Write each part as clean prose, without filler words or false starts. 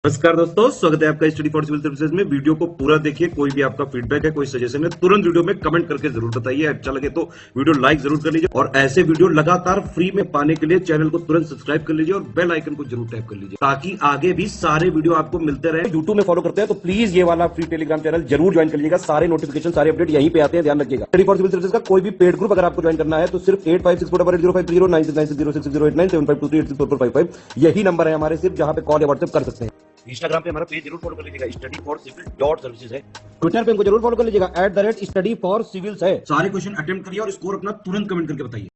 नमस्कार दोस्तों, स्वागत है आपका स्टडी फॉर सिविल सर्विसेज में। वीडियो को पूरा देखिए। कोई भी आपका फीडबैक है, कोई सजेशन है, तुरंत वीडियो में कमेंट करके जरूर बताइए। अच्छा लगे तो वीडियो लाइक जरूर कर लीजिए और ऐसे वीडियो लगातार फ्री में पाने के लिए चैनल को तुरंत सब्सक्राइब कर लीजिए और बेल आइकन को जरूर टैप कर लीजिए ताकि आगे भी सारे वीडियो आपको मिलते रहे। यूट्यूब में फॉलो करते हैं तो प्लीज ये वाला फ्री टेलीग्राम चैनल जरूर ज्वाइन कर लीजिएगा। सारे नोटिफिकेशन, सारे अपडेट यहीं पे आते हैं, ध्यान रखिएगा। स्टडी फॉर सिविल सर्विसेज का कोई भी पेड ग्रुप अगर आपको ज्वाइन करना है तो सिर्फ 856480560660897523864455 यही नंबर है हमारे, सिर्फ जहां पे कॉल या व्हाट्सएप कर सकते हैं। इंस्टाग्राम पे हमारा पेज जरूर फॉलो कर लीजिएगा, study for civil dot services है। ट्विटर पे हमको जरूर फॉलो कर लीजिएगा, @स्टडी फॉर सिविल्स है। सारे क्वेश्चन अटेम्प्ट करिए और स्कोर अपना तुरंत कमेंट करके बताइए।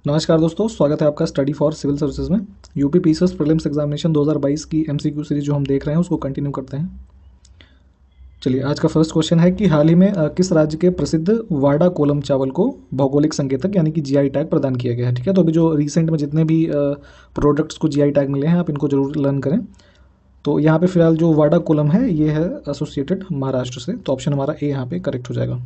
नमस्कार दोस्तों, स्वागत है आपका स्टडी फॉर सिविल सर्विसेज में। यूपी पीसीएस प्रीलिम्स एग्जामिनेशन 2022 की एमसीक्यू सीरीज जो हम देख रहे हैं उसको कंटिन्यू करते हैं। चलिए, आज का फर्स्ट क्वेश्चन है कि हाल ही में किस राज्य के प्रसिद्ध वाडा कोलम चावल को भौगोलिक संकेतक यानी कि जीआई टैग प्रदान किया गया है। ठीक है, तो अभी जो रिसेंट में जितने भी प्रोडक्ट्स को जीआई टैग मिले हैं आप इनको जरूर लर्न करें। तो यहाँ पे फिलहाल जो वाडा कोलम है ये है एसोसिएटेड महाराष्ट्र से, तो ऑप्शन हमारा ए यहाँ पे करेक्ट हो जाएगा।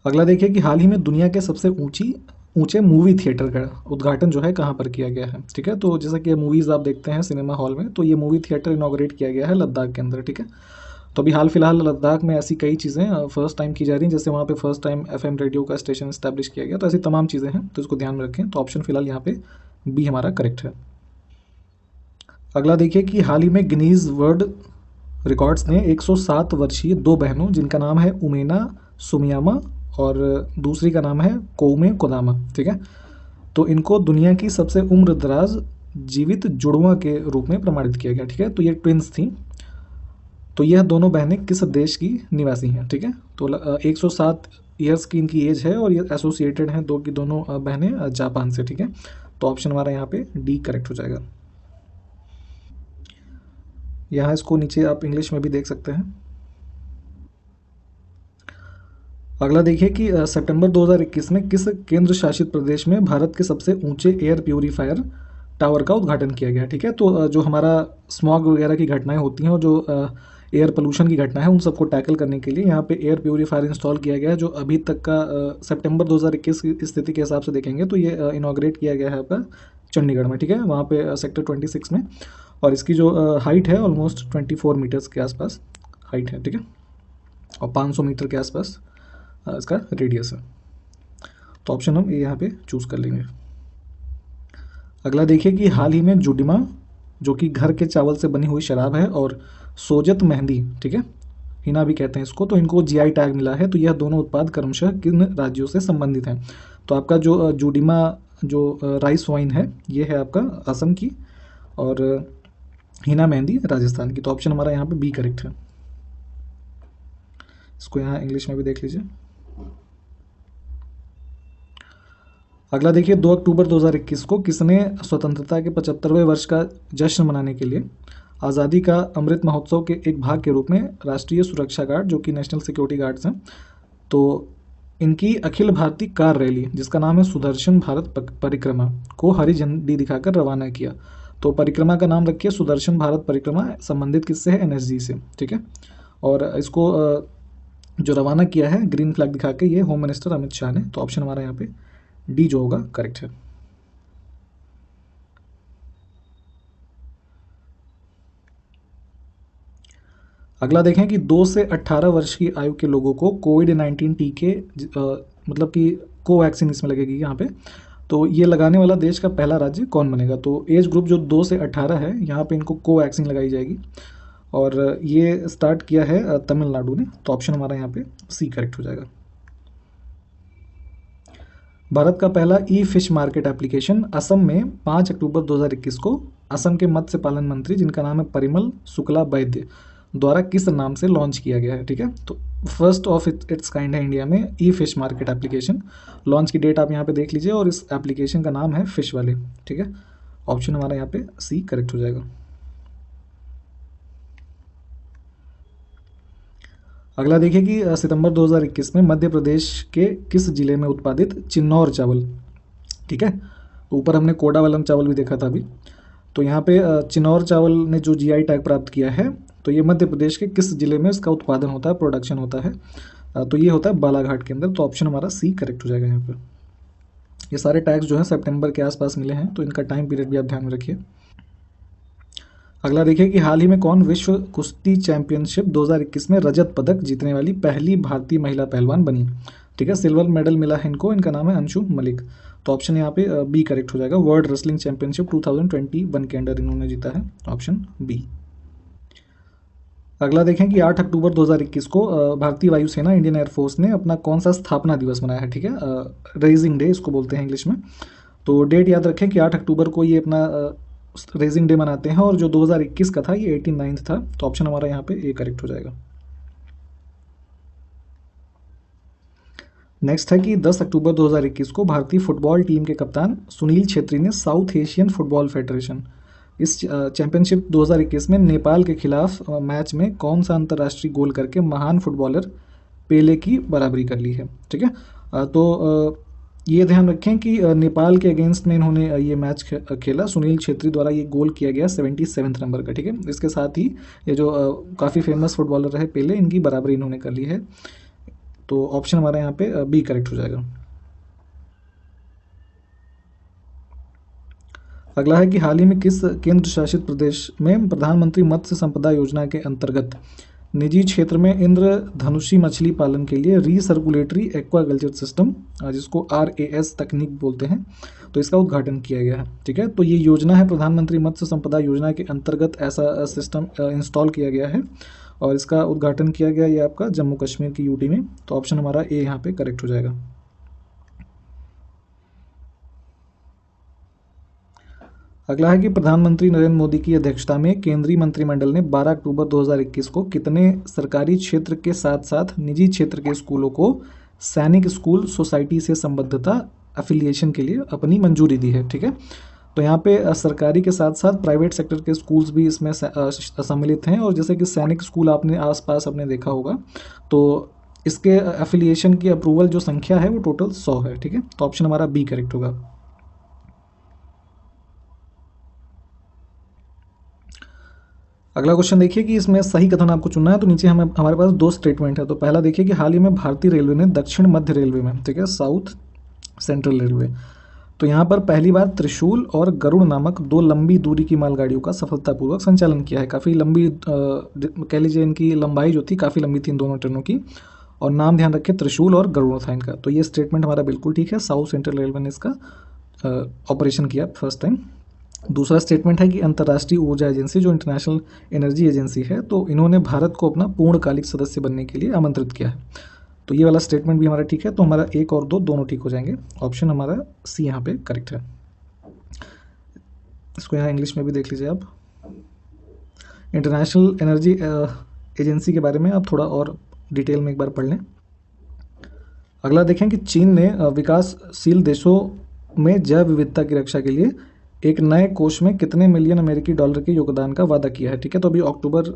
अगला देखिए कि हाल ही में दुनिया के सबसे ऊंचे मूवी थिएटर का उद्घाटन जो है कहाँ पर किया गया है। ठीक है, तो जैसा कि मूवीज़ आप देखते हैं सिनेमा हॉल में, तो ये मूवी थिएटर इनॉग्रेट किया गया है लद्दाख के अंदर। ठीक है, तो अभी हाल फिलहाल लद्दाख में ऐसी कई चीज़ें फर्स्ट टाइम की जा रही हैं, जैसे वहाँ पे फर्स्ट टाइम एफएम रेडियो का स्टेशन इस्टेब्लिश किया गया, तो ऐसी तमाम चीज़ें हैं, तो इसको ध्यान में रखें। तो ऑप्शन फिलहाल यहाँ पे बी हमारा करेक्ट है। अगला देखिए कि हाल ही में गिनीज वर्ल्ड रिकॉर्ड्स ने 107 वर्षीय दो बहनों, जिनका नाम है उमेना सुमियामा और दूसरी का नाम है कोमे कोदामा, ठीक है, तो इनको दुनिया की सबसे उम्र दराज जीवित जुड़वा के रूप में प्रमाणित किया गया। ठीक है, तो ये ट्विंस थी। तो यह दोनों बहनें किस देश की निवासी हैं। ठीक है, तो 107 ईयर्स की इनकी एज है और ये एसोसिएटेड हैं दो की दोनों बहनें जापान से। ठीक है, तो ऑप्शन हमारा यहाँ पे डी करेक्ट हो जाएगा। यहाँ इसको नीचे आप इंग्लिश में भी देख सकते हैं। अगला देखिए कि सितंबर 2021 में किस केंद्र शासित प्रदेश में भारत के सबसे ऊंचे एयर प्यूरीफायर टावर का उद्घाटन किया गया। ठीक है, तो जो हमारा स्मॉग वगैरह की घटनाएं होती हैं और जो एयर पोल्यूशन की घटना है उन सबको टैकल करने के लिए यहाँ पे एयर प्यूरीफायर इंस्टॉल किया गया है, जो अभी तक का सितंबर 2021 की स्थिति के हिसाब से देखेंगे तो ये इनॉग्रेट किया गया है आपका चंडीगढ़ में। ठीक है, वहाँ पे सेक्टर 26 में, और इसकी जो हाइट है ऑलमोस्ट 24 मीटर्स के आसपास हाइट है। ठीक है, और 500 मीटर के आसपास इसका रेडियस है, तो ऑप्शन हम ये यहाँ पे चूज़ कर लेंगे। अगला देखिए कि हाल ही में जुडिमा, जो कि घर के चावल से बनी हुई शराब है, और सोजत मेहंदी, ठीक है, हिना भी कहते हैं इसको, तो इनको जीआई टैग मिला है। तो यह दोनों उत्पाद क्रमशः किन राज्यों से संबंधित हैं। तो आपका जो जुडिमा जो राइस वाइन है ये है आपका असम की, और हिना मेहंदी राजस्थान की। तो ऑप्शन हमारा यहाँ पे बी करेक्ट है। इसको यहाँ इंग्लिश में भी देख लीजिए। अगला देखिए 2 अक्टूबर 2021 को किसने स्वतंत्रता के 75वें वर्ष का जश्न मनाने के लिए आज़ादी का अमृत महोत्सव के एक भाग के रूप में राष्ट्रीय सुरक्षा गार्ड, जो कि नेशनल सिक्योरिटी गार्ड्स हैं, तो इनकी अखिल भारतीय कार रैली जिसका नाम है सुदर्शन भारत परिक्रमा को हरी झंडी दिखाकर रवाना किया। तो परिक्रमा का नाम रखिए सुदर्शन भारत परिक्रमा, संबंधित किससे है, एनएसजी से। ठीक है, और इसको जो रवाना किया है ग्रीन फ्लैग दिखा के ये होम मिनिस्टर अमित शाह ने। तो ऑप्शन हमारा यहाँ पे डी जो होगा करेक्ट है। अगला देखें कि 2 से 18 वर्ष की आयु के लोगों को कोविड-19 टीके मतलब कि कोवैक्सीन इसमें लगेगी यहाँ पे, तो ये लगाने वाला देश का पहला राज्य कौन बनेगा। तो एज ग्रुप जो 2 से 18 है यहाँ पे इनको कोवैक्सीन लगाई जाएगी, और ये स्टार्ट किया है तमिलनाडु ने। तो ऑप्शन हमारा यहाँ पे सी करेक्ट हो जाएगा। भारत का पहला ई फिश मार्केट एप्लीकेशन असम में 5 अक्टूबर 2021 को असम के मत्स्य पालन मंत्री, जिनका नाम है परिमल शुक्ला वैद्य, द्वारा किस नाम से लॉन्च किया गया है। ठीक है, तो फर्स्ट ऑफ इट्स काइंड है इंडिया में ई फिश मार्केट एप्लीकेशन। लॉन्च की डेट आप यहाँ पे देख लीजिए, और इस एप्लीकेशन का नाम है फिश वाले। ठीक है, ऑप्शन हमारा यहाँ पे सी करेक्ट हो जाएगा। अगला देखिए कि सितंबर 2021 में मध्य प्रदेश के किस जिले में उत्पादित चिन्नौर चावल, ठीक है, तो ऊपर हमने कोडावलम चावल भी देखा था अभी, तो यहाँ पे चिन्नौर चावल ने जो जीआई टैग प्राप्त किया है, तो ये मध्य प्रदेश के किस जिले में इसका उत्पादन होता है, प्रोडक्शन होता है, तो ये होता है बालाघाट के अंदर। तो ऑप्शन हमारा सी करेक्ट हो जाएगा यहाँ पर। ये सारे टैग्स जो है सितंबर के आसपास मिले हैं, तो इनका टाइम पीरियड भी आप ध्यान में रखिए। अगला देखिए कि हाल ही में कौन विश्व कुश्ती चैंपियनशिप 2021 में रजत पदक जीतने वाली पहली भारतीय महिला पहलवान बनी। ठीक है, सिल्वर मेडल मिला है इनको, इनका नाम है अंशु मलिक। तो ऑप्शन यहाँ पे बी करेक्ट हो जाएगा। वर्ल्ड रेसलिंग चैंपियनशिप 2021 के अंडर इन्होंने जीता है, ऑप्शन बी। अगला देखें कि 8 अक्टूबर 2021 को भारतीय वायुसेना इंडियन एयरफोर्स ने अपना कौन सा स्थापना दिवस मनाया है। ठीक है, रेजिंग डे इसको बोलते हैं इंग्लिश में। तो डेट याद रखें कि 8 अक्टूबर को ये अपना रेजिंग डे मनाते हैं, और जो 2021 का था ये 18/9 था। तो ऑप्शन हमारा यहाँ पे ए करेक्ट हो जाएगा। नेक्स्ट है कि 10 अक्टूबर 2021 को भारतीय फुटबॉल टीम के कप्तान सुनील छेत्री ने साउथ एशियन फुटबॉल फेडरेशन इस चैंपियनशिप 2021 में नेपाल के खिलाफ मैच में कौन सा अंतर्राष्ट्रीय गोल करके महान फुटबॉलर पेले की बराबरी कर ली है। ठीक है, ये ध्यान रखें कि नेपाल के अगेंस्ट में इन्होंने ये मैच खेला। सुनील छेत्री द्वारा ये गोल किया गया 77 नंबर का। ठीक है, इसके साथ ही ये जो काफ़ी फेमस फुटबॉलर रहे पेले, इनकी बराबरी इन्होंने कर ली है। तो ऑप्शन हमारा यहाँ पे बी करेक्ट हो जाएगा। अगला है कि हाल ही में किस केंद्र शासित प्रदेश में प्रधानमंत्री मत्स्य संपदा योजना के अंतर्गत निजी क्षेत्र में इंद्रधनुषी मछली पालन के लिए रीसर्कुलेटरी एक्वाकल्चर सिस्टम, जिसको RAS तकनीक बोलते हैं, तो इसका उद्घाटन किया गया है। ठीक है, तो ये योजना है प्रधानमंत्री मत्स्य संपदा योजना के अंतर्गत ऐसा सिस्टम इंस्टॉल किया गया है, और इसका उद्घाटन किया गया ये आपका जम्मू कश्मीर की UT में। तो ऑप्शन हमारा ए यहाँ पे करेक्ट हो जाएगा। अगला है कि प्रधानमंत्री नरेंद्र मोदी की अध्यक्षता में केंद्रीय मंत्रिमंडल ने 12 अक्टूबर 2021 को कितने सरकारी क्षेत्र के साथ साथ निजी क्षेत्र के स्कूलों को सैनिक स्कूल सोसाइटी से संबद्धता एफिलिएशन के लिए अपनी मंजूरी दी है। ठीक है, तो यहाँ पे सरकारी के साथ साथ प्राइवेट सेक्टर के स्कूल्स भी इसमें सम्मिलित हैं, और जैसे कि सैनिक स्कूल आपने आसपास अपने देखा होगा, तो इसके एफिलिएशन की अप्रूवल जो संख्या है वो टोटल 100 है। ठीक है, तो ऑप्शन हमारा बी करेक्ट होगा। अगला क्वेश्चन देखिए कि इसमें सही कथन आपको चुनना है। तो नीचे हमारे पास दो स्टेटमेंट है। तो पहला देखिए कि हाल ही में भारतीय रेलवे ने दक्षिण मध्य रेलवे में, ठीक है, साउथ सेंट्रल रेलवे, तो यहाँ पर पहली बार त्रिशूल और गरुड़ नामक दो लंबी दूरी की मालगाड़ियों का सफलतापूर्वक संचालन किया है। काफ़ी लंबी कह लीजिए, इनकी लंबाई जो थी काफ़ी लंबी थी इन दोनों ट्रेनों की, और नाम ध्यान रखें त्रिशूल और गरुड़ था इनका। तो ये स्टेटमेंट हमारा बिल्कुल ठीक है, साउथ सेंट्रल रेलवे ने इसका ऑपरेशन किया फर्स्ट टाइम। दूसरा स्टेटमेंट है कि अंतर्राष्ट्रीय ऊर्जा एजेंसी, जो इंटरनेशनल एनर्जी एजेंसी है, तो इन्होंने भारत को अपना पूर्णकालिक सदस्य बनने के लिए आमंत्रित किया है। तो ये वाला स्टेटमेंट भी हमारा ठीक है। तो हमारा एक और दो दोनों ठीक हो जाएंगे। ऑप्शन हमारा सी यहाँ पे करेक्ट है। इसको यहाँ इंग्लिश में भी देख लीजिए आप। इंटरनेशनल एनर्जी एजेंसी के बारे में आप थोड़ा और डिटेल में एक बार पढ़ लें। अगला देखें कि चीन ने विकासशील देशों में जैव विविधता की रक्षा के लिए एक नए कोष में कितने मिलियन अमेरिकी डॉलर के योगदान का वादा किया है। ठीक है, तो अभी अक्टूबर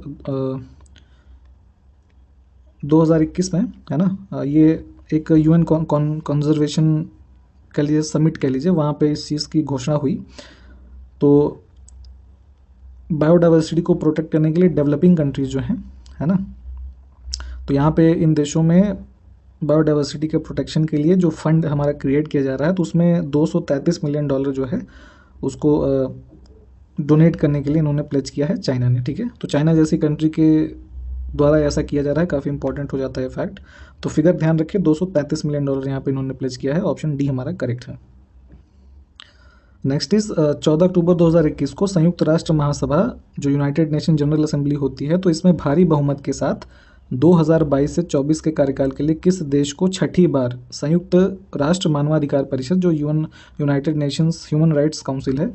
2021 में है ना, ये एक UN कंजर्वेशन के लिए समिट कह लीजिए, वहाँ पे इस चीज़ की घोषणा हुई। तो बायोडाइवर्सिटी को प्रोटेक्ट करने के लिए डेवलपिंग कंट्रीज जो हैं, है ना, तो यहाँ पे इन देशों में बायोडाइवर्सिटी के प्रोटेक्शन के लिए जो फंड हमारा क्रिएट किया जा रहा है, तो उसमें 233 मिलियन डॉलर जो है उसको डोनेट करने के लिए इन्होंने प्लेज किया है चाइना ने। ठीक है, तो चाइना जैसी कंट्री के द्वारा ऐसा किया जा रहा है, काफ़ी इंपॉर्टेंट हो जाता है फैक्ट। तो फिगर ध्यान रखिए, 233 मिलियन डॉलर यहाँ पे इन्होंने प्लेज किया है। ऑप्शन डी हमारा करेक्ट है। नेक्स्ट इज 14 अक्टूबर 2021 को संयुक्त राष्ट्र महासभा, जो यूनाइटेड नेशन जनरल असेंबली होती है, तो इसमें भारी बहुमत के साथ 2022 से 24 के कार्यकाल के लिए किस देश को छठी बार संयुक्त राष्ट्र मानवाधिकार परिषद, जो United Nations human rights council है,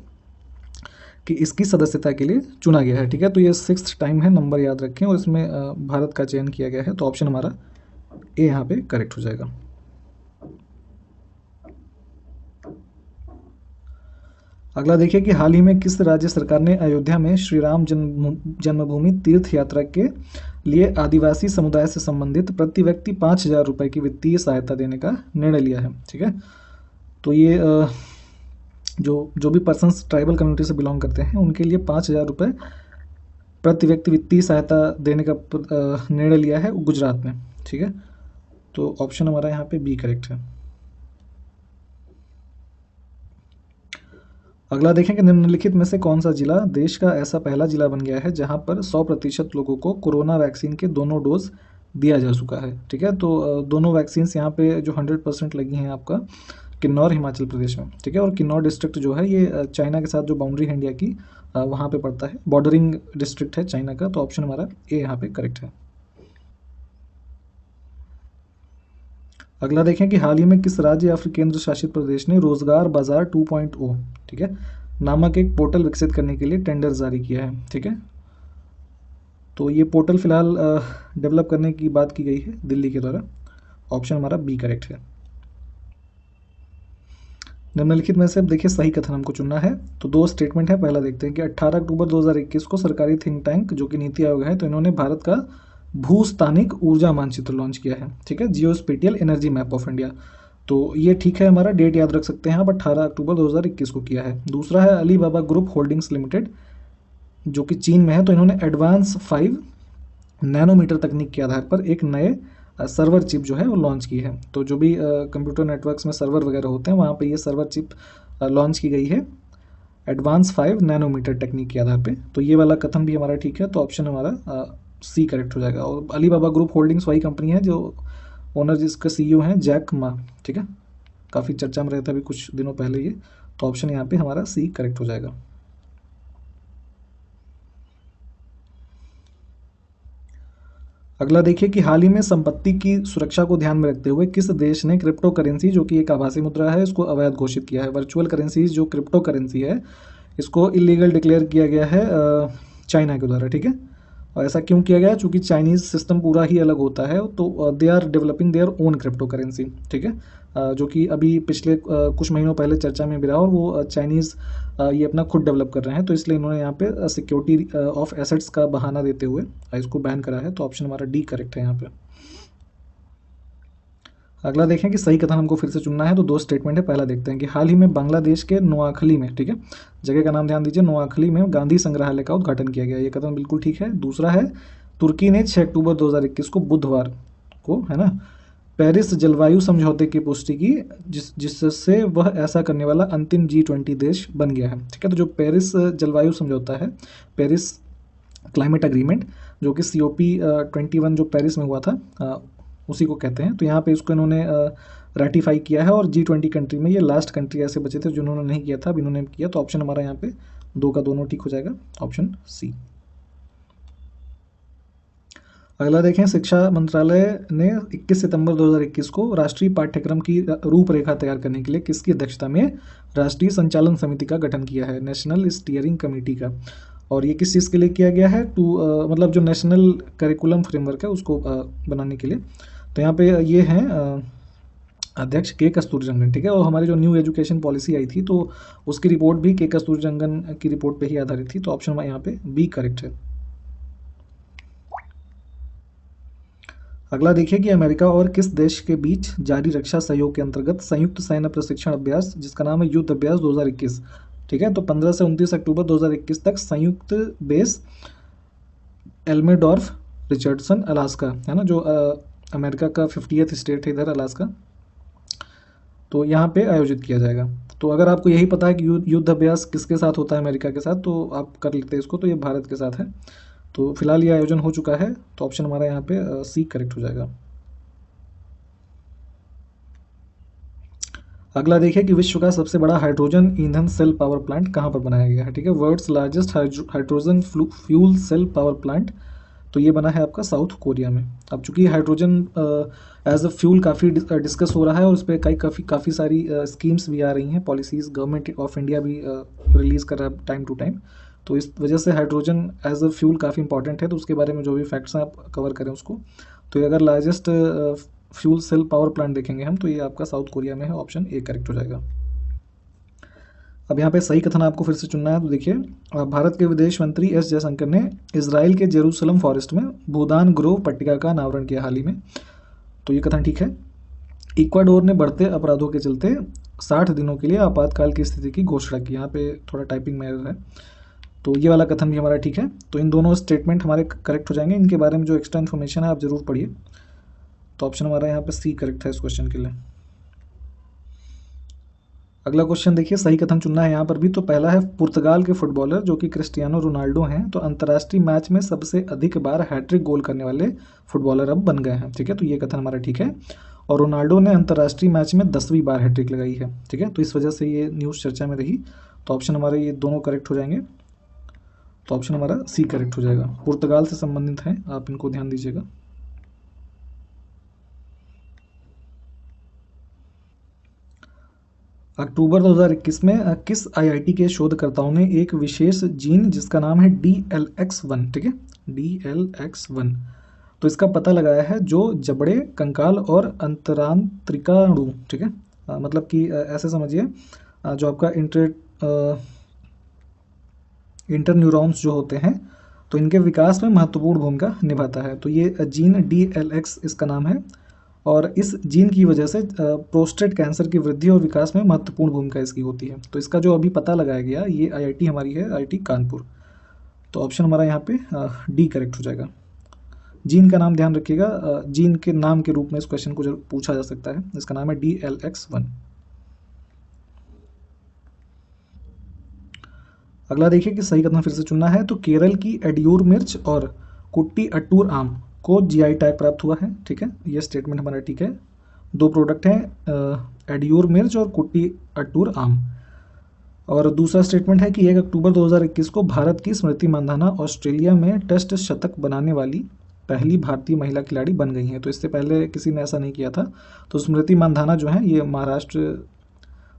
कि इसकी सदस्यता के लिए चुना गया है। ठीक है, तो ये 6th टाइम है, नंबर याद रखें, और इसमें भारत का चयन किया गया है। तो ऑप्शन हमारा ए यहाँ पे करेक्ट हो जाएगा। अगला देखिए कि हाल ही में किस राज्य सरकार ने अयोध्या में श्री राम जन्मभूमि तीर्थ यात्रा के लिए आदिवासी समुदाय से संबंधित प्रति व्यक्ति 5,000 रुपये की वित्तीय सहायता देने का निर्णय लिया है। ठीक है, तो ये जो भी पर्सन्स ट्राइबल कम्युनिटी से बिलोंग करते हैं, उनके लिए 5,000 रुपये प्रति व्यक्ति वित्तीय सहायता देने का निर्णय लिया है गुजरात में। ठीक है, तो ऑप्शन हमारा यहाँ पे बी करेक्ट है। अगला देखें कि निम्नलिखित में से कौन सा जिला देश का ऐसा पहला जिला बन गया है जहां पर 100% लोगों को कोरोना वैक्सीन के दोनों डोज दिया जा चुका है। ठीक है, तो दोनों वैक्सीन्स यहाँ पे जो 100% लगी हैं आपका किन्नौर हिमाचल प्रदेश में। ठीक है, और किन्नौर डिस्ट्रिक्ट जो है ये चाइना के साथ जो बाउंड्री है इंडिया की वहाँ पे पड़ता है, बॉर्डरिंग डिस्ट्रिक्ट है चाइना का। तो ऑप्शन हमारा ए यहाँ पे करेक्ट है। अगला देखें कि हाल ही में किस राज्य या फिर केंद्र शासित प्रदेश ने रोजगार बाजार 2.0 ठीक है नामक एक पोर्टल विकसित करने के लिए टेंडर जारी किया है। ठीक है, तो ये पोर्टल फिलहाल डेवलप करने की बात की गई है दिल्ली के द्वारा। ऑप्शन हमारा बी करेक्ट है। निम्नलिखित में से अब देखिए सही कथन हमको चुनना है। तो दो स्टेटमेंट है, पहला देखते हैं कि 18 अक्टूबर 2021 को सरकारी थिंक टैंक जो कि नीति आयोग है, तो इन्होंने भारत का भूस्थानिक ऊर्जा मानचित्र लॉन्च किया है। ठीक है, geo spatial energy map of India. तो ये ठीक है, हमारा डेट याद रख सकते हैं आप, 18 अक्टूबर 2021 को किया है। दूसरा है अली बाबा ग्रुप होल्डिंग्स लिमिटेड जो कि चीन में है, तो इन्होंने एडवांस 5 नैनोमीटर तकनीक के आधार पर एक नए सर्वर चिप जो है वो लॉन्च की है। तो जो भी कंप्यूटर नेटवर्क्स में सर्वर वगैरह होते हैं वहाँ पे ये सर्वर चिप लॉन्च की गई है एडवांस 5 नैनोमीटर टेक्निक के आधार पे। तो ये वाला कथन भी हमारा ठीक है, तो ऑप्शन हमारा सी करेक्ट हो जाएगा। और अली बाबा ग्रुप होल्डिंग्स वही कंपनी है जो ओनर जिसका सीईओ हैं जैक मा। ठीक है, काफ़ी चर्चा में रहता है अभी कुछ दिनों पहले ये। तो ऑप्शन यहाँ पे हमारा सी करेक्ट हो जाएगा। अगला देखिए कि हाल ही में संपत्ति की सुरक्षा को ध्यान में रखते हुए किस देश ने क्रिप्टो करेंसी जो कि एक आभासी मुद्रा है इसको अवैध घोषित किया है। वर्चुअल करेंसीज जो क्रिप्टो करेंसी है इसको इलीगल डिक्लेयर किया गया है चाइना के द्वारा। ठीक है, और ऐसा क्यों किया गया है? चूँकि चाइनीज़ सिस्टम पूरा ही अलग होता है, तो they are developing their own crypto currency. ठीक है, जो कि अभी पिछले कुछ महीनों पहले चर्चा में भी रहा, और वो चाइनीज़ ये अपना खुद डेवलप कर रहे हैं। तो इसलिए इन्होंने यहाँ पे सिक्योरिटी ऑफ एसेट्स का बहाना देते हुए इसको बैन करा है। तो ऑप्शन हमारा डी करेक्ट है यहाँ पे। अगला देखें कि सही कथन हमको फिर से चुनना है। तो दो स्टेटमेंट है, पहला देखते हैं कि हाल ही में बांग्लादेश के नोआखली में, ठीक है, जगह का नाम ध्यान दीजिए, नोआखली में गांधी संग्रहालय का उद्घाटन किया गया। ये कथन बिल्कुल ठीक है। दूसरा है तुर्की ने 6 अक्टूबर 2021 को बुधवार को, है ना, पेरिस जलवायु समझौते की पुष्टि की जिससे वह ऐसा करने वाला अंतिम G20 देश बन गया है। ठीक है, तो जो पेरिस जलवायु समझौता है, पेरिस क्लाइमेट अग्रीमेंट, जो कि COP21 जो पेरिस में हुआ था उसी को कहते हैं। तो यहाँ पे इसको इन्होंने रेटिफाई किया है, और G20 कंट्री में ये लास्ट कंट्री ऐसे बचे थे जिन्होंने नहीं किया था, अब इन्होंने किया। तो ऑप्शन हमारा यहाँ पे दो का दोनों ठीक हो जाएगा, ऑप्शन सी। अगला देखें, शिक्षा मंत्रालय ने 21 सितंबर 2021 को राष्ट्रीय पाठ्यक्रम की रूपरेखा तैयार करने के लिए किसकी अध्यक्षता में राष्ट्रीय संचालन समिति का गठन किया है? नेशनल स्टीयरिंग कमेटी का। और ये किस चीज़ के लिए किया गया है? मतलब जो नेशनल करिकुलम फ्रेमवर्क है उसको बनाने के लिए। तो यहाँ पे ये हैं अध्यक्ष के कस्तूरीरंगन। ठीक है, और हमारी जो न्यू एजुकेशन पॉलिसी आई थी तो उसकी रिपोर्ट भी के कस्तूरीरंगन की रिपोर्ट पे ही आधारित थी। तो ऑप्शन यहाँ पे बी करेक्ट है। अगला देखिए कि अमेरिका और किस देश के बीच जारी रक्षा सहयोग के अंतर्गत संयुक्त सैन्य प्रशिक्षण अभ्यास जिसका नाम है युद्ध अभ्यास 2021। ठीक है, तो 15 से 29 अक्टूबर 2021 तक संयुक्त बेस एल्मेडॉर्फ रिचर्डसन अलास्का, है ना, जो अमेरिका का 50th स्टेट है इधर अलास्का, तो यहाँ पे आयोजित किया जाएगा। तो अगर आपको यही पता है कि युद्ध अभ्यास किसके साथ होता है अमेरिका के साथ, तो आप कर लेते हैं इसको। तो ये भारत के साथ है। तो फिलहाल ये आयोजन हो चुका है। तो ऑप्शन हमारा यहाँ पे सी करेक्ट हो जाएगा। अगला देखिए कि विश्व का सबसे बड़ा हाइड्रोजन ईंधन सेल पावर प्लांट कहाँ पर बनाया गया है? ठीक है, world's largest hydrogen fuel cell power plant, तो ये बना है आपका साउथ कोरिया में। अब चूंकि हाइड्रोजन एज अ फ्यूल काफ़ी डिस्कस हो रहा है, और उस पर काफ़ी सारी स्कीम्स भी आ रही हैं, पॉलिसीज़ गवर्नमेंट ऑफ इंडिया भी रिलीज़ कर रहा है टाइम टू टाइम। तो इस वजह से हाइड्रोजन एज अ फ्यूल काफ़ी इंपॉर्टेंट है। तो उसके बारे में जो भी फैक्ट्स हैं आप कवर करें उसको। तो अगर largest fuel cell power plant देखेंगे हम, तो ये आपका साउथ कोरिया में है, ऑप्शन ए करेक्ट हो जाएगा। अब यहाँ पे सही कथन आपको फिर से चुनना है। तो देखिए, भारत के विदेश मंत्री एस जयशंकर ने इजराइल के जेरूसलम फॉरेस्ट में भूदान ग्रोव पट्टिका का अनावरण किया हाल ही में। तो ये कथन ठीक है। इक्वाडोर ने बढ़ते अपराधों के चलते 60 दिनों के लिए आपातकाल की स्थिति की घोषणा की। यहाँ पे थोड़ा टाइपिंग में एरर है, तो ये वाला कथन भी हमारा ठीक है। तो इन दोनों स्टेटमेंट हमारे करेक्ट हो जाएंगे। इनके बारे में जो एक्स्ट्रा इन्फॉर्मेशन है आप जरूर पढ़िए। तो ऑप्शन हमारा यहाँ पे सी करेक्ट है इस क्वेश्चन के लिए। अगला क्वेश्चन देखिए, सही कथन चुनना है यहाँ पर भी। तो पहला है, पुर्तगाल के फुटबॉलर जो कि क्रिस्टियानो रोनाल्डो हैं, तो अंतर्राष्ट्रीय मैच में सबसे अधिक बार हैट्रिक गोल करने वाले फुटबॉलर अब बन गए हैं। ठीक है, तो ये कथन हमारा ठीक है। और रोनाल्डो ने अंतर्राष्ट्रीय मैच में 10वीं बार हैट्रिक लगाई है। ठीक है, तो इस वजह से ये न्यूज़ चर्चा में रही। तो ऑप्शन हमारे ये दोनों करेक्ट हो जाएंगे। तो ऑप्शन हमारा सी करेक्ट हो जाएगा। पुर्तगाल से संबंधित हैं, आप इनको ध्यान दीजिएगा। अक्टूबर 2021 में किस आईआईटी के शोधकर्ताओं ने एक विशेष जीन जिसका नाम है DLX1, ठीक है, DLX1, तो इसका पता लगाया है जो जबड़े, कंकाल और अंतरांत्रिकाणु, ठीक है, मतलब कि ऐसे समझिए, जो आपका इंटरन्यूरॉन्स जो होते हैं, तो इनके विकास में महत्वपूर्ण भूमिका निभाता है। तो ये जीन DLX इसका नाम है, और इस जीन की वजह से प्रोस्टेट कैंसर की वृद्धि और विकास में महत्वपूर्ण भूमिका इसकी होती है। तो इसका जो अभी पता लगाया गया, ये आईआईटी हमारी है, आईआईटी कानपुर। तो ऑप्शन हमारा यहाँ पे डी करेक्ट हो जाएगा। जीन का नाम ध्यान रखिएगा, जीन के नाम के रूप में इस क्वेश्चन को जरूर पूछा जा सकता है। इसका नाम है DLX1। अगला देखिए कि सही कथन फिर से चुनना है। तो केरल की एडियूर मिर्च और कुट्टी अट्टूर आम को जीआई टैग प्राप्त हुआ है। ठीक है, ये स्टेटमेंट हमारा ठीक है। दो प्रोडक्ट हैं, एडियूर मिर्च और कुट्टी अट्टूर आम। और दूसरा स्टेटमेंट है कि 1 अक्टूबर 2021 को भारत की स्मृति मंधाना ऑस्ट्रेलिया में टेस्ट शतक बनाने वाली पहली भारतीय महिला खिलाड़ी बन गई हैं। तो इससे पहले किसी ने ऐसा नहीं किया था। तो स्मृति मंधाना जो है ये महाराष्ट्र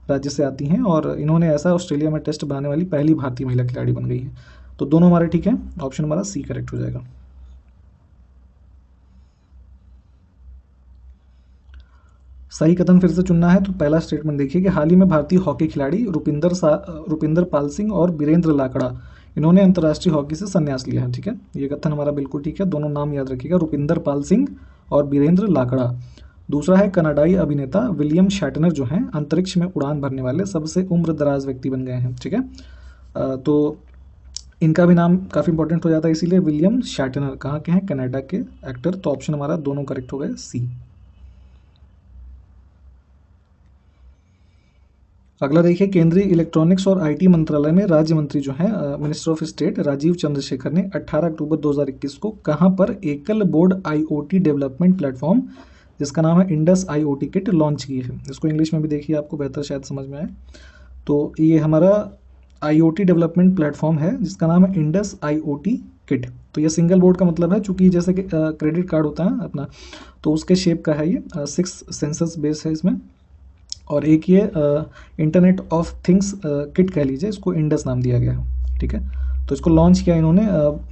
राज्य से आती हैं, और इन्होंने ऐसा ऑस्ट्रेलिया में टेस्ट बनाने वाली पहली भारतीय महिला खिलाड़ी बन गई है। तो दोनों हमारे ठीक है। ऑप्शन हमारा सी करेक्ट हो जाएगा। सही कथन फिर से चुनना है। तो पहला स्टेटमेंट देखिए कि हाल ही में भारतीय हॉकी खिलाड़ी रुपिंदर पाल सिंह और बीरेंद्र लाकड़ा, इन्होंने अंतर्राष्ट्रीय हॉकी से संन्यास लिया है। ठीक है, ये कथन हमारा बिल्कुल ठीक है। दोनों नाम याद रखिएगा, रुपिंदर पाल सिंह और बीरेंद्र लाकड़ा। दूसरा है, कनाडाई अभिनेता विलियम शैटनर जो हैं अंतरिक्ष में उड़ान भरने वाले सबसे उम्र दराज व्यक्ति बन गए हैं। ठीक है, तो इनका भी नाम काफ़ी इंपॉर्टेंट हो जाता है, इसीलिए विलियम शैटनर कहाँ के हैं, कनाडा के एक्टर। तो ऑप्शन हमारा दोनों करेक्ट हो गए, सी। अगला देखिए, केंद्रीय इलेक्ट्रॉनिक्स और आईटी मंत्रालय में राज्य मंत्री जो हैं minister of state Rajeev Chandrasekhar ने 18 अक्टूबर 2021 को कहां पर एकल बोर्ड आईओटी डेवलपमेंट प्लेटफॉर्म जिसका नाम है इंडस आईओटी किट लॉन्च की है। इसको इंग्लिश में भी देखिए, आपको बेहतर शायद समझ में आए। तो ये हमारा आईओटी डेवलपमेंट प्लेटफॉर्म है जिसका नाम है इंडस आईओटी किट। तो ये सिंगल बोर्ड का मतलब है, चूंकि जैसे कि क्रेडिट कार्ड होता है अपना, तो उसके शेप का है ये। 6 सेंसर्स बेस है इसमें, और एक ये इंटरनेट ऑफ थिंग्स किट कह लीजिए, इसको इंडस नाम दिया गया है। ठीक है, तो इसको लॉन्च किया इन्होंने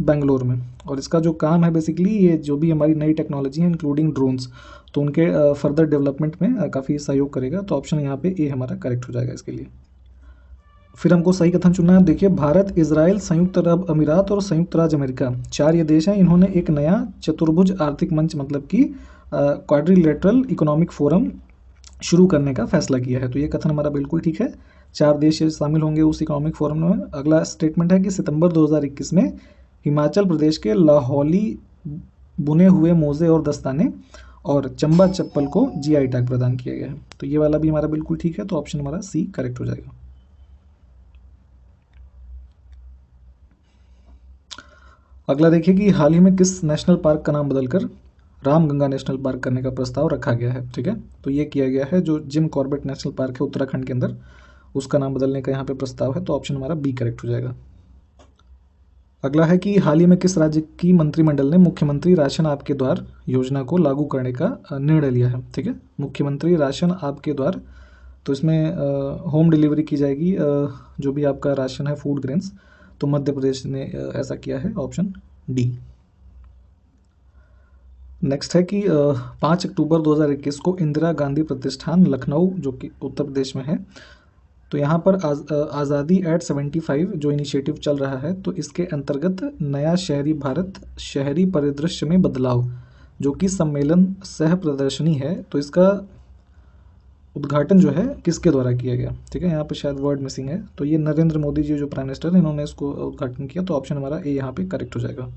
बेंगलोर में, और इसका जो काम है बेसिकली, ये जो भी हमारी नई टेक्नोलॉजी है इंक्लूडिंग ड्रोन्स, तो उनके फर्दर डेवलपमेंट में काफ़ी सहयोग करेगा। तो ऑप्शन यहाँ पे ए हमारा करेक्ट हो जाएगा इसके लिए। फिर हमको सही कथन चुनना है। देखिए, भारत, इजराइल, संयुक्त अरब अमीरात और संयुक्त राज्य अमेरिका, 4 ये देश हैं, इन्होंने एक नया चतुर्भुज आर्थिक मंच मतलब कि क्वाड्रिलेटरल इकोनॉमिक फोरम शुरू करने का फैसला किया है। तो ये कथन हमारा बिल्कुल ठीक है। 4 देश शामिल होंगे उस इकोनॉमिक फोरम में। अगला स्टेटमेंट है कि सितंबर 2021 में हिमाचल प्रदेश के लाहौली बुने हुए मोजे और दस्ताने और चंबा चप्पल को जीआई टैग प्रदान किया गया है। तो ये वाला भी हमारा बिल्कुल ठीक है। तो ऑप्शन हमारा सी करेक्ट हो जाएगा। अगला देखिए कि हाल ही में किस नेशनल पार्क का नाम बदलकर रामगंगा नेशनल पार्क करने का प्रस्ताव रखा गया है। ठीक है, तो ये किया गया है, जो जिम कॉर्बेट नेशनल पार्क है उत्तराखंड के अंदर, उसका नाम बदलने का यहाँ पे प्रस्ताव है। तो ऑप्शन हमारा बी करेक्ट हो जाएगा। अगला है कि हाल ही में किस राज्य की मंत्रिमंडल ने मुख्यमंत्री राशन आपके द्वार योजना को लागू करने का निर्णय लिया है। ठीक है, मुख्यमंत्री राशन आपके द्वार, तो इसमें होम डिलीवरी की जाएगी जो भी आपका राशन है, फूड ग्रेन्स। तो मध्य प्रदेश ने ऐसा किया है, ऑप्शन डी। नेक्स्ट है कि 5 अक्टूबर 2021 को इंदिरा गांधी प्रतिष्ठान लखनऊ, जो कि उत्तर प्रदेश में है, तो यहाँ पर आज़ादी एट 75 जो इनिशिएटिव चल रहा है, तो इसके अंतर्गत नया शहरी भारत शहरी परिदृश्य में बदलाव, जो कि सम्मेलन सह प्रदर्शनी है, तो इसका उद्घाटन जो है किसके द्वारा किया गया। ठीक है, यहाँ पे शायद वर्ड मिसिंग है। तो ये नरेंद्र मोदी जी जो प्राइम मिनिस्टर हैं, इन्होंने इसको उद्घाटन किया। तो ऑप्शन हमारा ए यहाँ पे करेक्ट हो जाएगा।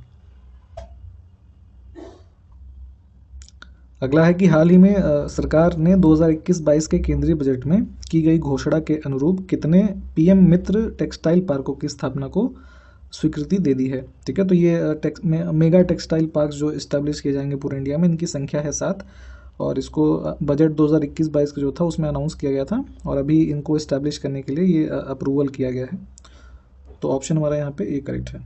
अगला है कि हाल ही में सरकार ने 2021-22 के केंद्रीय बजट में की गई घोषणा के अनुरूप कितने पीएम मित्र टेक्सटाइल पार्कों की स्थापना को स्वीकृति दे दी है। ठीक है, तो ये मेगा टेक्सटाइल पार्क जो इस्टेब्लिश किए जाएंगे पूरे इंडिया में, इनकी संख्या है 7 और इसको बजट 2021-22 का जो था उसमें अनाउंस किया गया था और अभी इनको इस्टेब्लिश करने के लिए ये अप्रूवल किया गया है। तो ऑप्शन हमारा यहाँ पे ए करेक्ट है।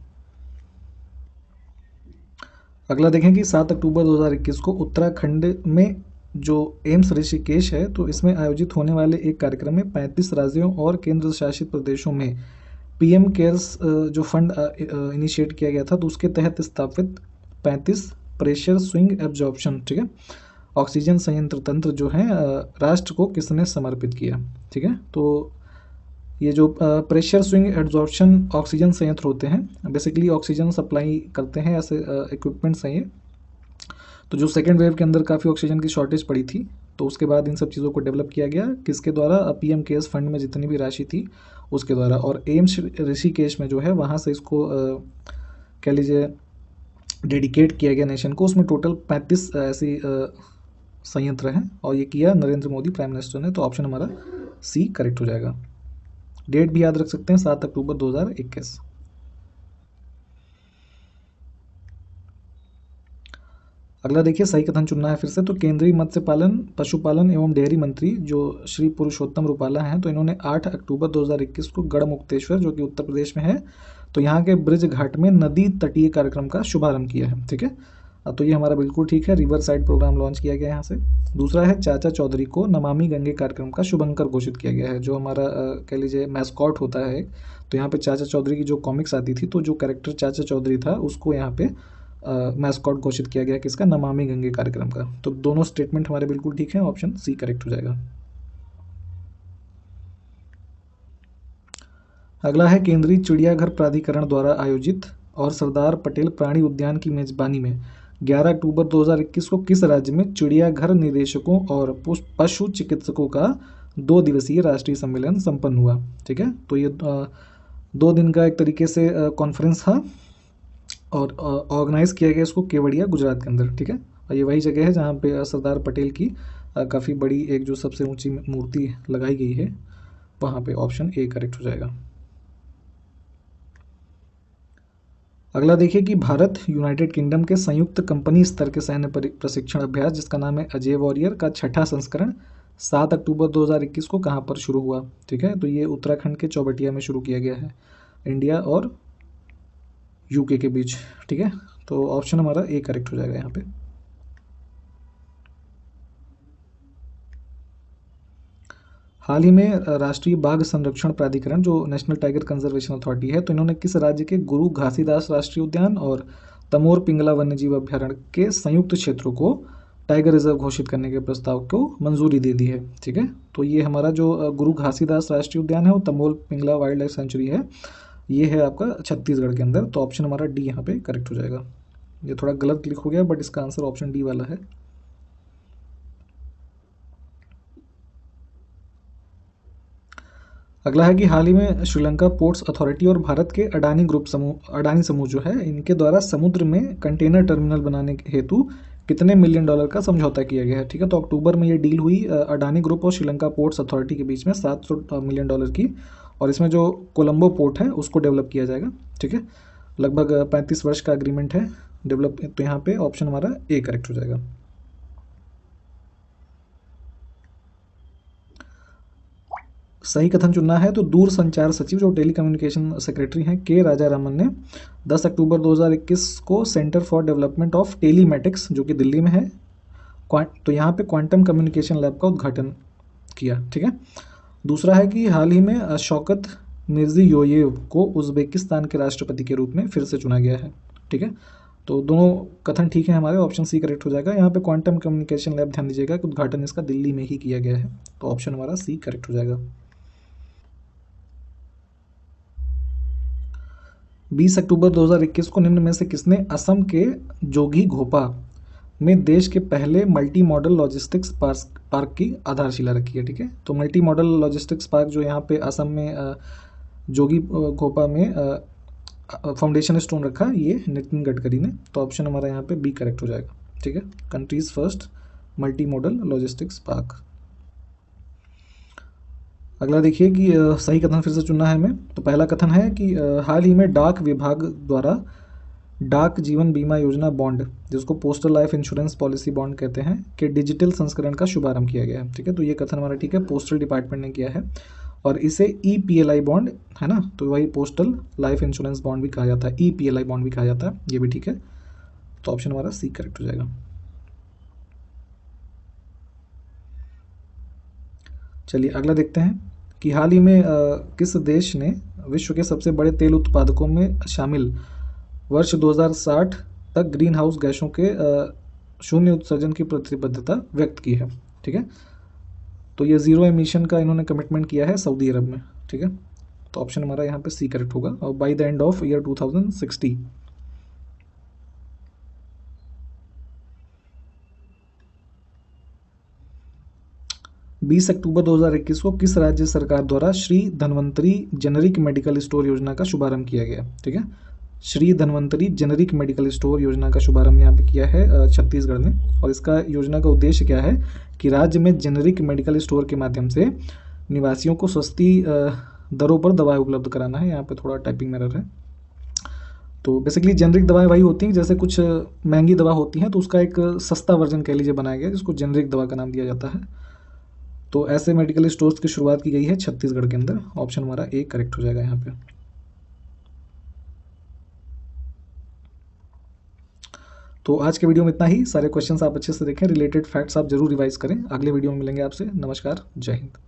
अगला देखें कि 7 अक्टूबर 2021 को उत्तराखंड में जो एम्स ऋषिकेश है तो इसमें आयोजित होने वाले एक कार्यक्रम में 35 राज्यों और केंद्र शासित प्रदेशों में पीएम केयर्स जो फंड इनिशिएट किया गया था तो उसके तहत स्थापित 35 प्रेशर स्विंग एब्जॉर्प्शन, ठीक है, ऑक्सीजन संयंत्र तंत्र जो है राष्ट्र को किसने समर्पित किया। ठीक है, तो ये जो प्रेशर स्विंग एब्जॉर्प्शन ऑक्सीजन संयंत्र होते हैं बेसिकली ऑक्सीजन सप्लाई करते हैं, ऐसे इक्विपमेंट्स हैं ये। तो जो सेकेंड वेव के अंदर काफ़ी ऑक्सीजन की शॉर्टेज पड़ी थी तो उसके बाद इन सब चीज़ों को डेवलप किया गया किसके द्वारा, पीएम केयर्स फंड में जितनी भी राशि थी उसके द्वारा। और एम्स ऋषिकेश में जो है वहाँ से इसको कह लीजिए डेडिकेट किया गया नेशन को। उसमें टोटल 35 ऐसी संयंत्र हैं और ये किया नरेंद्र मोदी प्राइम मिनिस्टर ने। तो ऑप्शन हमारा सी करेक्ट हो जाएगा। डेट भी याद रख सकते हैं 7 अक्टूबर 2021। अगला देखिए सही कथन चुनना है फिर से। तो केंद्रीय मत्स्य पालन पशुपालन एवं डेयरी मंत्री जो श्री पुरुषोत्तम रूपाला हैं तो इन्होंने 8 अक्टूबर 2021 को गढ़मुक्तेश्वर जो कि उत्तर प्रदेश में है तो यहाँ के ब्रिज घाट में नदी तटीय कार्यक्रम का शुभारंभ किया है। ठीक है, तो ये हमारा बिल्कुल ठीक है, रिवर साइड प्रोग्राम लॉन्च किया गया है यहाँ से। दूसरा है चाचा चौधरी को नमामि गंगे कार्यक्रम का शुभंकर घोषित किया गया है। जो हमारा कह लीजिए मैस्कॉट होता है एक, तो यहाँ पे चाचा चौधरी की जो कॉमिक्स आती थी तो जो कैरेक्टर चाचा चौधरी था उसको यहाँ पे मैस्कॉट घोषित किया गया किसका, नमामि गंगे कार्यक्रम का। तो दोनों स्टेटमेंट हमारे बिल्कुल ठीक है, ऑप्शन सी करेक्ट हो जाएगा। अगला है केंद्रीय चिड़ियाघर प्राधिकरण द्वारा आयोजित और सरदार पटेल प्राणी उद्यान की मेजबानी में 11 अक्टूबर 2021 को किस राज्य में चिड़ियाघर निदेशकों और पशु चिकित्सकों का 2 दिवसीय राष्ट्रीय सम्मेलन संपन्न हुआ। ठीक है, तो ये 2 दिन का एक तरीके से कॉन्फ्रेंस था और ऑर्गेनाइज किया गया इसको केवड़िया गुजरात के अंदर। ठीक है, और ये वही जगह है जहाँ पे सरदार पटेल की काफ़ी बड़ी एक जो सबसे ऊंची मूर्ति लगाई गई है वहाँ पे। ऑप्शन ए करेक्ट हो जाएगा। अगला देखिए कि भारत यूनाइटेड किंगडम के संयुक्त कंपनी स्तर के सैन्य प्रशिक्षण अभ्यास जिसका नाम है अजय वॉरियर का 6ठा संस्करण 7 अक्टूबर 2021 को कहाँ पर शुरू हुआ। ठीक है, तो ये उत्तराखंड के चौबटिया में शुरू किया गया है, इंडिया और यूके के बीच। ठीक है, तो ऑप्शन हमारा ए करेक्ट हो जाएगा यहाँ पे। हाल ही में राष्ट्रीय बाघ संरक्षण प्राधिकरण जो नेशनल टाइगर कंजर्वेशन अथॉरिटी है तो इन्होंने किस राज्य के गुरु घासीदास राष्ट्रीय उद्यान और तमोर पिंगला वन्यजीव अभ्यारण्य के संयुक्त क्षेत्रों को टाइगर रिजर्व घोषित करने के प्रस्ताव को मंजूरी दे दी है। ठीक है, तो ये हमारा जो गुरु घासीदास राष्ट्रीय उद्यान है वो Tamor Pingala wild life sanctuary है, ये है आपका छत्तीसगढ़ के अंदर। तो ऑप्शन हमारा डी यहाँ पे करेक्ट हो जाएगा। ये थोड़ा गलत क्लिक हो गया बट इसका आंसर ऑप्शन डी वाला है। अगला है कि हाल ही में श्रीलंका पोर्ट्स अथॉरिटी और भारत के अडानी समूह जो है इनके द्वारा समुद्र में कंटेनर टर्मिनल बनाने हेतु कितने $1 मिलियन का समझौता किया गया है। ठीक है, तो अक्टूबर में ये डील हुई अडानी ग्रुप और श्रीलंका पोर्ट्स अथॉरिटी के बीच में $700 मिलियन की, और इसमें जो कोलंबो पोर्ट है उसको डेवलप किया जाएगा। ठीक है, लगभग 35 वर्ष का एग्रीमेंट है डेवलप। तो यहाँ पे ऑप्शन हमारा ए करेक्ट हो जाएगा। सही कथन चुनना है तो दूर संचार सचिव जो टेली कम्युनिकेशन सेक्रेटरी हैं के राजा रामन ने 10 अक्टूबर 2021 को centre for development of telematics जो कि दिल्ली में है तो यहाँ पे क्वांटम कम्युनिकेशन लैब का उद्घाटन किया। ठीक है, दूसरा है कि हाल ही में शौकत मिर्जियोयेव को उज्बेकिस्तान के राष्ट्रपति के रूप में फिर से चुना गया है। ठीक है, तो दोनों कथन ठीक है हमारे, ऑप्शन सी करेक्ट हो जाएगा। यहाँ पे क्वांटम कम्युनिकेशन लैब ध्यान दीजिएगा कि उद्घाटन इसका दिल्ली में ही किया गया है, तो ऑप्शन हमारा सी करेक्ट हो जाएगा। 20 अक्टूबर 2021 को निम्न में से किसने असम के जोगी घोपा में देश के पहले मल्टी मॉडल लॉजिस्टिक्स पार्क की आधारशिला रखी है। ठीक है, तो मल्टी मॉडल लॉजिस्टिक्स पार्क जो यहाँ पे असम में जोगी घोपा में फाउंडेशन स्टोन रखा ये नितिन गडकरी ने। तो ऑप्शन हमारा यहाँ पे बी करेक्ट हो जाएगा। ठीक है, countries first multi modal logistics park. अगला देखिए कि सही कथन फिर से चुनना है हमें। तो पहला कथन है कि हाल ही में डाक विभाग द्वारा डाक जीवन बीमा योजना बॉन्ड, जिसको postal life insurance policy bond कहते हैं, के डिजिटल संस्करण का शुभारंभ किया गया है। ठीक है, तो ये कथन हमारा ठीक है, पोस्टल डिपार्टमेंट ने किया है। और इसे EPLI बॉन्ड है ना, तो वही पोस्टल लाइफ इंश्योरेंस बॉन्ड भी कहा जाता है, EPLI बॉन्ड भी कहा जाता है, ये भी ठीक है। तो ऑप्शन हमारा सी करेक्ट हो जाएगा। चलिए अगला देखते हैं कि हाल ही में किस देश ने विश्व के सबसे बड़े तेल उत्पादकों में शामिल वर्ष 2060 तक ग्रीन हाउस गैसों के शून्य उत्सर्जन की प्रतिबद्धता व्यक्त की है। ठीक है, तो ये ज़ीरो एमिशन का इन्होंने कमिटमेंट किया है सऊदी अरब में। ठीक है, तो ऑप्शन हमारा यहाँ पे सी करेक्ट होगा। और by the end of year 2060। 20 अक्टूबर 2021 को किस राज्य सरकार द्वारा Shri Dhanvantari generic medical store योजना का शुभारंभ किया गया? ठीक है, Shri Dhanvantari generic medical store योजना का शुभारंभ यहाँ पे किया है छत्तीसगढ़ में। और इसका योजना का उद्देश्य क्या है कि राज्य में जेनरिक मेडिकल स्टोर के माध्यम से निवासियों को सस्ती दरों पर दवाएं उपलब्ध कराना है। यहाँ पे थोड़ा टाइपिंग में एरर है। तो बेसिकली जेनरिक दवाएं वही होती हैं, जैसे कुछ महंगी दवा होती हैं तो उसका एक सस्ता वर्जन कह लीजिए बनाया गया, जिसको जेनरिक दवा का नाम दिया जाता है। तो ऐसे मेडिकल स्टोर्स की शुरुआत की गई है छत्तीसगढ़ के अंदर। ऑप्शन हमारा ए करेक्ट हो जाएगा यहाँ पे। तो आज के वीडियो में इतना ही। सारे क्वेश्चंस आप अच्छे से देखें, रिलेटेड फैक्ट्स आप जरूर रिवाइज करें। अगले वीडियो में मिलेंगे आपसे। नमस्कार, जय हिंद।